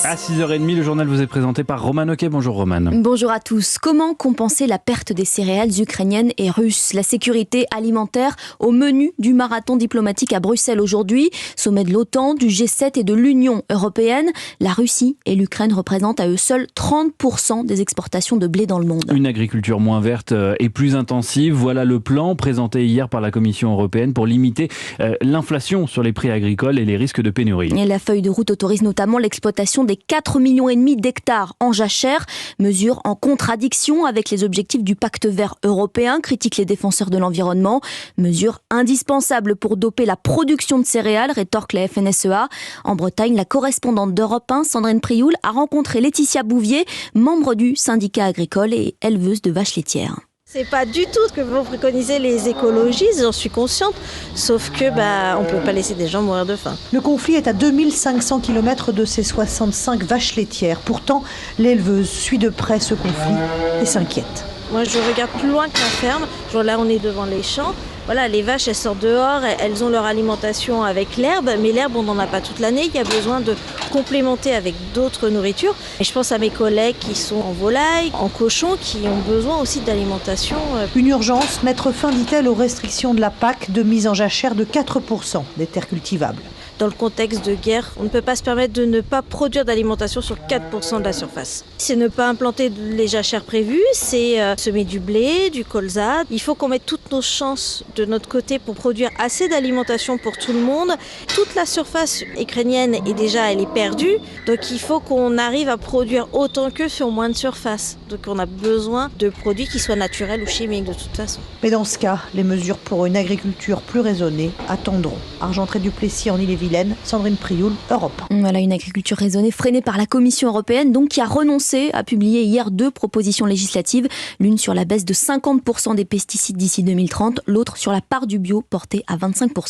À 6h30, le journal vous est présenté par Roman Oquet. Bonjour Roman. Bonjour à tous. Comment compenser la perte des céréales ukrainiennes et russes? La sécurité alimentaire au menu du marathon diplomatique à Bruxelles aujourd'hui. Sommet de l'OTAN, du G7 et de l'Union européenne. La Russie et l'Ukraine représentent à eux seuls 30% des exportations de blé dans le monde. Une agriculture moins verte et plus intensive. Voilà le plan présenté hier par la Commission européenne pour limiter l'inflation sur les prix agricoles et les risques de pénurie. Et la feuille de route autorise notamment l'exploitation des 4,5 millions d'hectares en jachère, mesure en contradiction avec les objectifs du pacte vert européen, critiquent les défenseurs de l'environnement. Mesure indispensable pour doper la production de céréales, rétorque la FNSEA. En Bretagne, la correspondante d'Europe 1, Sandrine Prioul, a rencontré Laetitia Bouvier, membre du syndicat agricole et éleveuse de vaches laitières. C'est pas du tout ce que vont préconiser les écologistes, j'en suis consciente, sauf que on peut pas laisser des gens mourir de faim. Le conflit est à 2500 km de ces 65 vaches laitières. Pourtant, l'éleveuse suit de près ce conflit et s'inquiète. Moi, je regarde plus loin que la ferme. Genre là, on est devant les champs. Voilà, les vaches, elles sortent dehors, elles ont leur alimentation avec l'herbe, mais l'herbe, on n'en a pas toute l'année. Il y a besoin de complémenter avec d'autres nourritures. Et je pense à mes collègues qui sont en volaille, en cochon, qui ont besoin aussi d'alimentation. Une urgence, mettre fin, dit-elle, aux restrictions de la PAC de mise en jachère de 4% des terres cultivables. Dans le contexte de guerre, on ne peut pas se permettre de ne pas produire d'alimentation sur 4% de la surface. C'est ne pas implanter les jachères prévues, c'est semer du blé, du colza. Il faut qu'on mette toutes nos chances de notre côté pour produire assez d'alimentation pour tout le monde. Toute la surface ukrainienne elle est perdue, donc il faut qu'on arrive à produire autant qu'eux sur moins de surface. Donc on a besoin de produits qui soient naturels ou chimiques de toute façon. Mais dans ce cas, les mesures pour une agriculture plus raisonnée attendront. Argentré-du-Plessis en Ille-et-Vilaine, Sandrine Prioul, Europe 1. Voilà une agriculture raisonnée freinée par la Commission européenne, donc qui a renoncé à publier hier 2 propositions législatives, l'une sur la baisse de 50% des pesticides d'ici 2030, l'autre sur la part du bio portée à 25%.